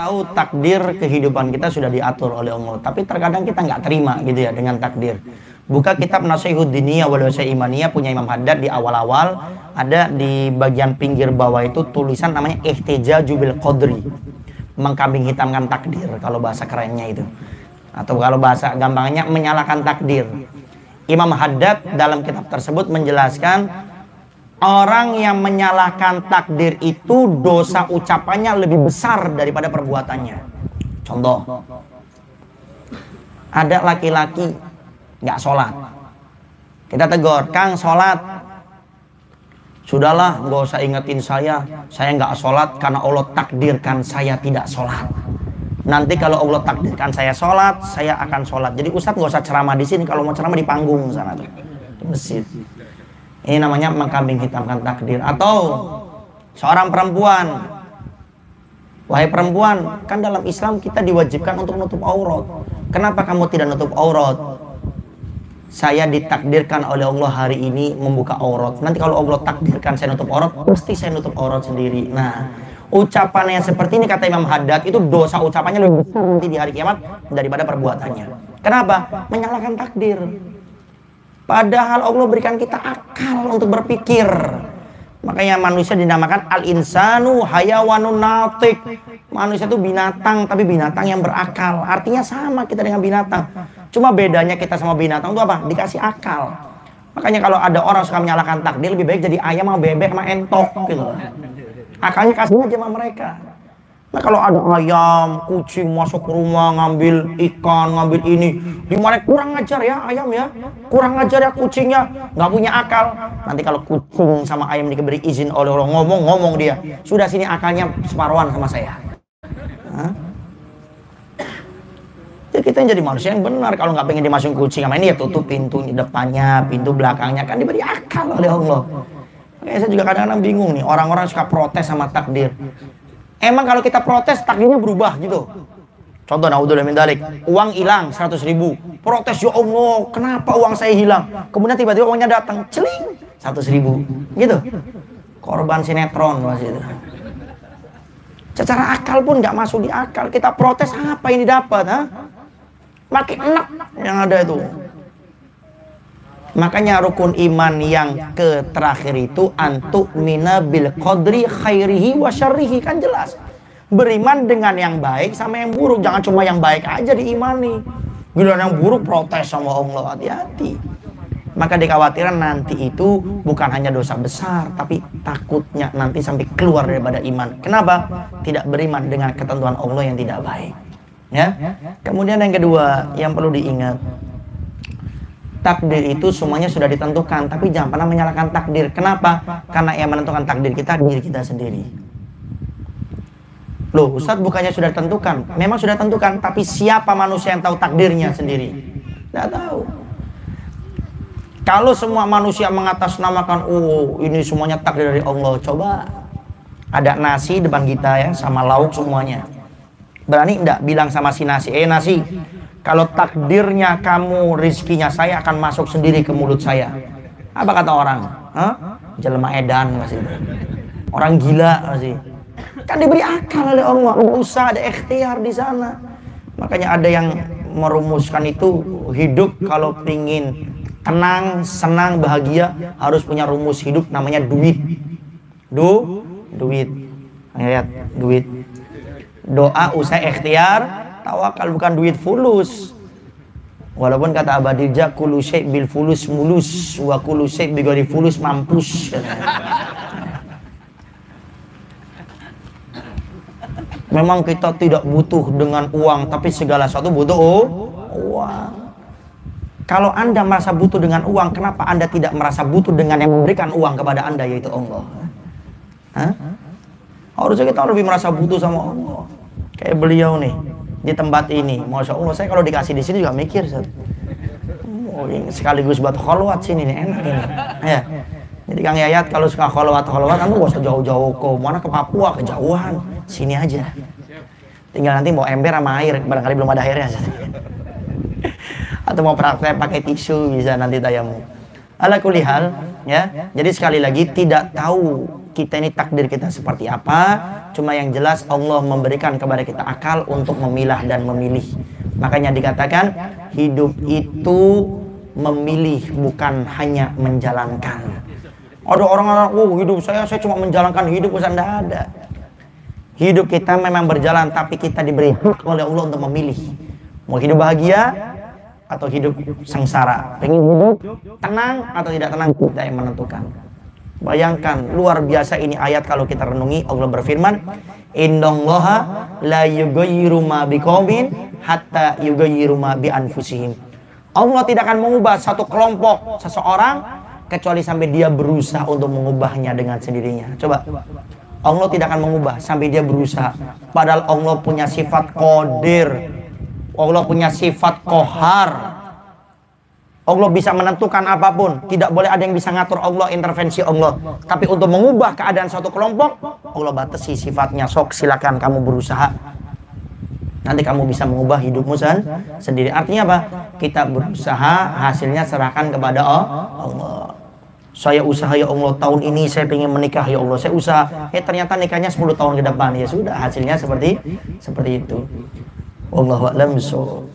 tahu takdir kehidupan kita sudah diatur oleh Allah, tapi terkadang kita nggak terima gitu ya dengan takdir. Buka kitab Nasihud Diniyah wal Wasail Imaniyah punya Imam Haddad, di awal-awal ada di bagian pinggir bawah itu tulisan namanya Ihtijaju bil Qadri, mengkambing hitamkan takdir kalau bahasa kerennya itu, atau kalau bahasa gampangnya menyalahkan takdir. Imam Haddad dalam kitab tersebut menjelaskan orang yang menyalahkan takdir itu dosa ucapannya lebih besar daripada perbuatannya. Contoh, ada laki-laki nggak sholat, kita tegur, Kang sholat. Sudahlah, nggak usah ingetin saya nggak sholat karena Allah takdirkan saya tidak sholat. Nanti kalau Allah takdirkan saya sholat, saya akan sholat. Jadi Ustadz nggak usah ceramah di sini, kalau mau ceramah di panggung sana tuh, di masjid. Ini namanya mengkambing hitamkan takdir. Atau seorang perempuan, wahai perempuan, kan dalam Islam kita diwajibkan untuk nutup aurat. Kenapa kamu tidak nutup aurat? Saya ditakdirkan oleh Allah hari ini membuka aurat. Nanti kalau Allah takdirkan saya nutup aurat, pasti saya nutup aurat sendiri. Nah, ucapan yang seperti ini kata Imam Haddad itu dosa ucapannya lebih besar nanti di hari kiamat daripada perbuatannya. Kenapa? Menyalahkan takdir. Padahal Allah berikan kita akal untuk berpikir. Makanya manusia dinamakan al-insanu hayawanun natik. Manusia itu binatang, tapi binatang yang berakal. Artinya sama kita dengan binatang. Cuma bedanya kita sama binatang itu apa? Dikasih akal. Makanya kalau ada orang suka menyalahkan takdir, lebih baik jadi ayam sama bebek sama entok gitu. Akalnya kasih aja sama mereka. Nah kalau ada ayam, kucing masuk ke rumah ngambil ikan, ngambil ini, dimana kurang ajar ya ayam ya, kurang ajar ya kucingnya, nggak punya akal. Nanti kalau kucing sama ayam diberi izin oleh Allah ngomong dia, sudah sini akalnya separuhan sama saya. Hah? Jadi kita yang jadi manusia yang benar. Kalau nggak pengen dimasukin kucing sama ini ya tutup pintu depannya, pintu belakangnya, kan diberi akal oleh Allah. Makanya saya juga kadang-kadang bingung nih, orang-orang suka protes sama takdir. Emang kalau kita protes takdirnya berubah gitu? Contoh, naudzubillah min dzalik, uang hilang 100.000, protes, ya Allah kenapa uang saya hilang? Kemudian tiba-tiba uangnya datang, celing 100.000 gitu. Korban sinetron masih itu. Secara akal pun nggak masuk di akal. Kita protes apa ini dapat? Makin enak yang ada itu. Makanya rukun iman yang ke terakhir itu antuk mina bil qadri khairihi wa syarrihi, kan jelas. Beriman dengan yang baik sama yang buruk, jangan cuma yang baik aja diimani. Gila yang buruk protes sama Allah, hati-hati. Maka dikhawatirkan nanti itu bukan hanya dosa besar, tapi takutnya nanti sampai keluar daripada iman. Kenapa? Tidak beriman dengan ketentuan Allah yang tidak baik. Ya. Kemudian yang kedua yang perlu diingat, takdir itu semuanya sudah ditentukan, tapi jangan pernah menyalahkan takdir. Kenapa? Karena yang menentukan takdir kita diri kita sendiri. Loh, Ustadz bukannya sudah ditentukan? Memang sudah ditentukan, tapi siapa manusia yang tahu takdirnya sendiri? Tidak tahu. Kalau semua manusia mengatasnamakan, oh ini semuanya takdir dari Allah, coba ada nasi depan kita ya, sama lauk semuanya. Berani enggak bilang sama si nasi, nasi, kalau takdirnya kamu, rizkinya saya akan masuk sendiri ke mulut saya. Apa kata orang? Jelema edan masih. Orang gila masih. Kan diberi akal oleh Allah, ada usaha, ada ikhtiar di sana. Makanya ada yang merumuskan itu, hidup kalau ingin tenang, senang, bahagia harus punya rumus hidup namanya duit. Duit. Lihat, duit. Doa, usaha, ikhtiar, tawakal, bukan duit fulus. Walaupun kata Abadilja kullu syai' bil fulus mulus wa kullu syai' bi ghairi fulus mampus. Memang kita tidak butuh dengan uang, tapi segala sesuatu butuh uang. Kalau Anda merasa butuh dengan uang, kenapa Anda tidak merasa butuh dengan yang memberikan uang kepada Anda, yaitu Allah? Harusnya kita lebih merasa butuh sama Allah. Kayak beliau nih di tempat ini, masya Allah, saya kalau dikasih di sini juga mikir, oh, ini sekaligus buat kholwat sini nih, enak ini. Ya. Jadi Kang Yayat kalau suka kholwat, kamu gak usah jauh-jauh kok, mana ke Papua, kejauhan, sini aja. Tinggal nanti mau ember sama air, barangkali belum ada airnya. Atau mau praktek pakai tisu bisa nanti tayamum. Ala kulli hal, ya. Jadi sekali lagi tidak tahu kita ini takdir kita seperti apa. Cuma yang jelas Allah memberikan kepada kita akal untuk memilah dan memilih. Makanya dikatakan hidup itu memilih, bukan hanya menjalankan. Ada orang-orang, oh hidup saya cuma menjalankan hidup, Ustaz. Tidak ada. Hidup kita memang berjalan, tapi kita diberi hak oleh Allah untuk memilih. Mau hidup bahagia atau hidup sengsara, pengen hidup tenang atau tidak tenang, kita yang menentukan. Bayangkan, luar biasa ini ayat kalau kita renungi. Allah berfirman, innallaha la yughayyiru ma biqaumin hatta yughayyiru ma bi anfusihim. Allah tidak akan mengubah satu kelompok seseorang kecuali sampai dia berusaha untuk mengubahnya dengan sendirinya. Coba, Allah tidak akan mengubah sampai dia berusaha. Padahal Allah punya sifat qadir, Allah punya sifat qahar. Allah bisa menentukan apapun. Tidak boleh ada yang bisa ngatur Allah, intervensi Allah. Tapi untuk mengubah keadaan suatu kelompok, Allah batasi sifatnya. Sok, silakan kamu berusaha. Nanti kamu bisa mengubah hidupmu sendiri. Artinya apa? Kita berusaha, hasilnya serahkan kepada Allah. Saya usaha ya Allah, tahun ini saya ingin menikah ya Allah. Saya usaha, ternyata nikahnya 10 tahun ke depan. Ya sudah, hasilnya seperti itu. Wallahu a'lam bishawab.